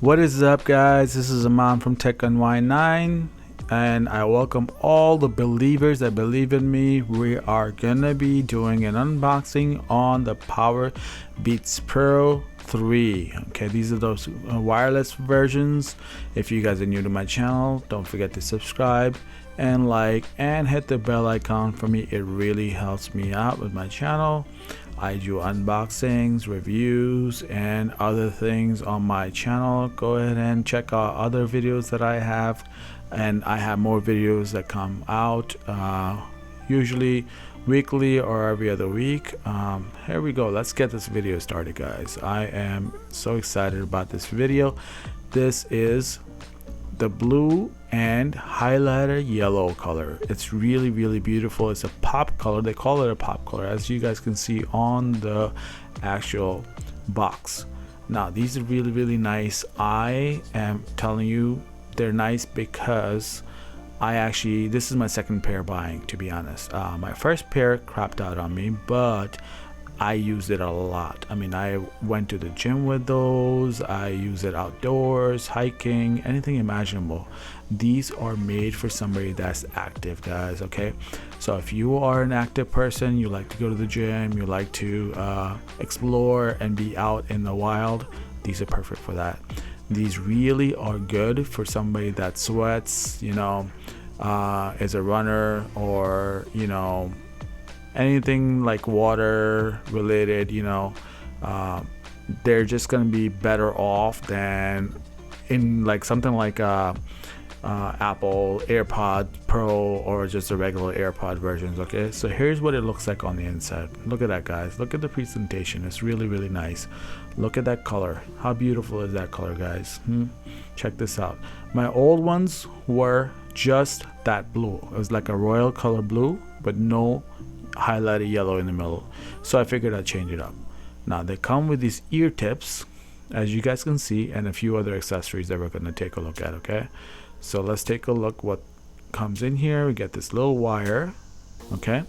What is up, guys? This is Aman from Tech Unwind 9, and I welcome all the believers that believe in me. We are gonna be doing an unboxing on the Powerbeats Pro 3. Okay, these are those wireless versions. If you guys are new to my channel, don't forget to subscribe and like and hit the bell icon for me. It really helps me out with my channel. I do unboxings, reviews, and other things on my channel. Go ahead and check out other videos that I have, and I have more videos that come out usually weekly or every other week. Here we go. Let's get this video started, guys. I am so excited about this video. This is the blue and highlighter yellow color. It's really beautiful. It's a pop color. They call it a pop color, as you guys can see on the actual box. Now these are really nice. I am telling you, they're nice because this is my second pair buying, to be honest. My first pair crapped out on me, but I used it a lot. I mean, I went to the gym with those. I use it outdoors, hiking, anything imaginable. These are made for somebody that's active, guys. Okay, so if you are an active person, you like to go to the gym, you like to explore and be out in the wild, these are perfect for that. These really are good for somebody that sweats, is a runner, or anything like water related. They're just gonna be better off than in like something like Apple AirPod Pro or just the regular AirPod versions. Okay, so here's what it looks like on the inside. Look at that, guys. Look at the presentation. It's really nice. Look at that color. How beautiful is that color, guys? Check this out. My old ones were just that blue. It was like a royal color blue, but no highlighted yellow in the middle. So I figured I'd change it up. Now they come with these ear tips, as you guys can see, and a few other accessories that we're going to take a look at. Okay, so let's take a look what comes in here. We get this little wire. Okay,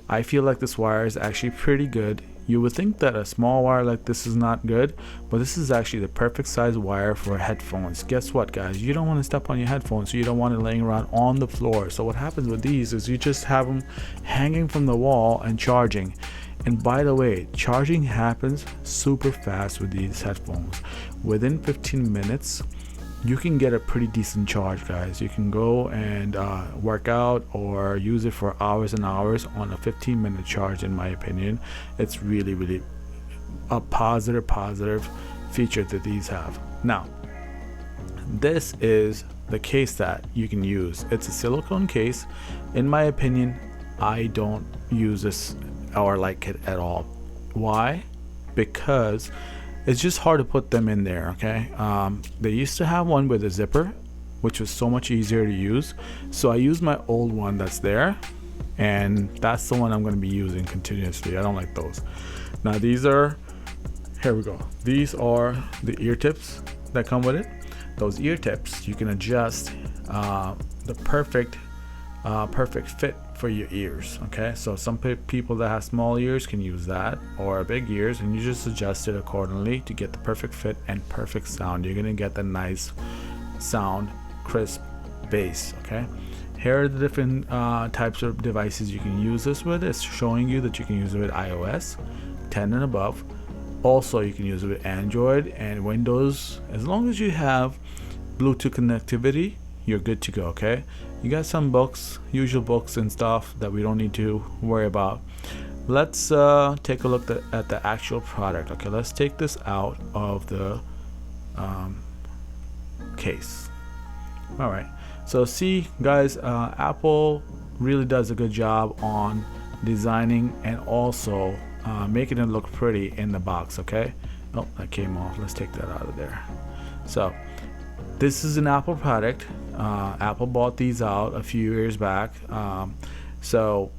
I feel like this wire is actually pretty good. You would think that a small wire like this is not good, but this is actually the perfect size wire for headphones. Guess what, guys? You don't want to step on your headphones, so you don't want it laying around on the floor. So what happens with these is you just have them hanging from the wall and charging. And by the way, charging happens super fast with these headphones. Within 15 minutes, you can get a pretty decent charge, guys. You can go and work out or use it for hours and hours on a 15-minute charge. In my opinion, it's really a positive feature that these have. Now this is the case that you can use. It's a silicone case. In my opinion, I don't use this or like it at all. Why? Because it's just hard to put them in there. Okay, they used to have one with a zipper, which was so much easier to use. So I use my old one that's there, and that's the one I'm going to be using continuously. I don't like those. Now these are, here we go. These are the ear tips that come with it. Those ear tips, you can adjust the perfect fit for your ears. Okay, so some people that have small ears can use that, or big ears, and you just adjust it accordingly to get the perfect fit and perfect sound. You're gonna get the nice sound, crisp bass. Okay, here are the different types of devices you can use this with. It's showing you that you can use it with iOS 10 and above. Also, you can use it with Android and Windows. As long as you have Bluetooth connectivity, you're good to go. Okay, you got some books, usual books and stuff that we don't need to worry about. Let's take a look at the actual product. Okay, let's take this out of the case. All right, so see, guys, Apple really does a good job on designing and also making it look pretty in the box. Okay, oh, that came off. Let's take that out of there. So this is an Apple product. Apple bought these out a few years back. So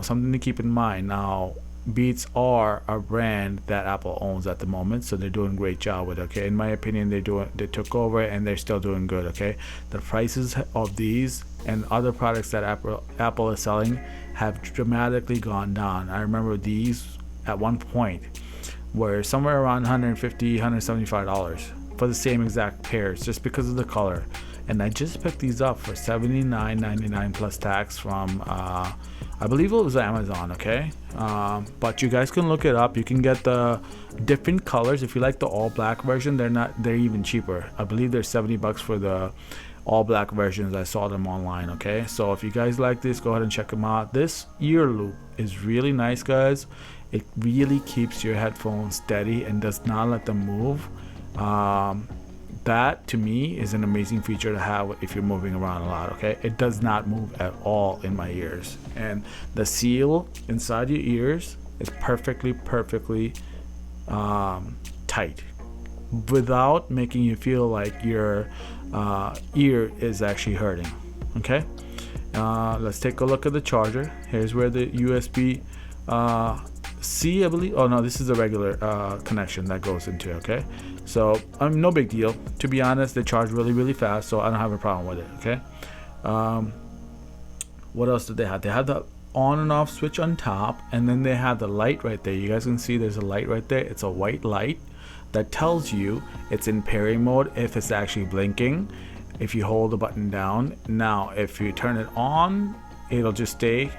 something to keep in mind. Now Beats are a brand that Apple owns at the moment, so they're doing a great job with it. Okay, in my opinion, they took over and they're still doing good. Okay, the prices of these and other products that Apple is selling have dramatically gone down. I remember these at one point were somewhere around $150, $175. for the same exact pairs just because of the color. And I just picked these up for $79.99 plus tax from I believe it was Amazon, okay? But you guys can look it up. You can get the different colors. If you like the all black version, they're even cheaper. I believe they're $70 for the all black versions. I saw them online, okay? So if you guys like this, go ahead and check them out. This ear loop is really nice, guys. It really keeps your headphones steady and does not let them move. That to me is an amazing feature to have if you're moving around a lot, okay? It does not move at all in my ears, and the seal inside your ears is perfectly tight without making you feel like your ear is actually hurting, okay? Let's take a look at the charger. Here's where the USB C, I believe. Oh no, this is the regular connection that goes into it, okay? So no big deal. To be honest, they charge really fast, so I don't have a problem with it, okay? What else did they have? They had the on and off switch on top, and then they had the light right there. You guys can see there's a light right there. It's a white light that tells you it's in pairing mode if it's actually blinking, if you hold the button down. Now if you turn it on, it'll just stay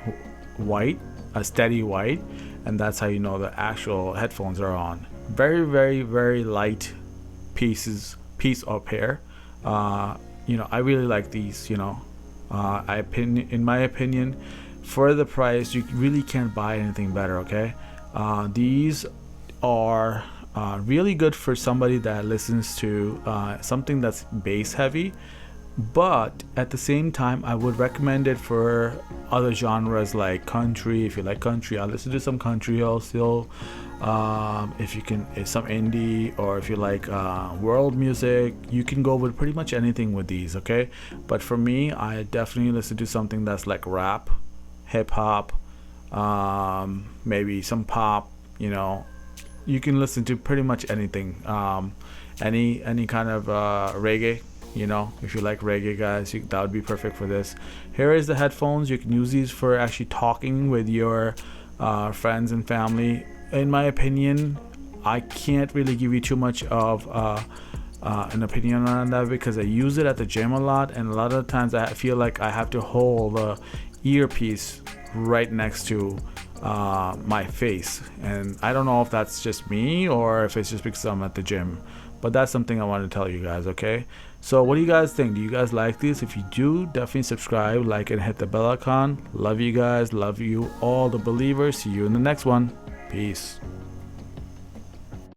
white, a steady white, and that's how you know the actual headphones are on. Very light piece or pair. You know, I really like these. You know, in my opinion, for the price, you really can't buy anything better, okay? These are really good for somebody that listens to something that's bass heavy, but at the same time I would recommend it for other genres like country. If you like country, I'll listen to some country also. If some indie, or if you like world music, you can go with pretty much anything with these, okay? But for me, I definitely listen to something that's like rap, hip hop, maybe some pop. You know, you can listen to pretty much anything, any kind of reggae. You know, if you like reggae, guys, that would be perfect for this. Here is the headphones. You can use these for actually talking with your friends and family. In my opinion, I can't really give you too much of an opinion on that because I use it at the gym a lot, and a lot of the times I feel like I have to hold the earpiece right next to my face, and I don't know if that's just me or if it's just because I'm at the gym, but that's something I want to tell you guys, okay? So what do you guys think? Do you guys like these? If you do, definitely subscribe, like, and hit the bell icon. Love you guys. Love you all the believers. See you in the next one. Peace.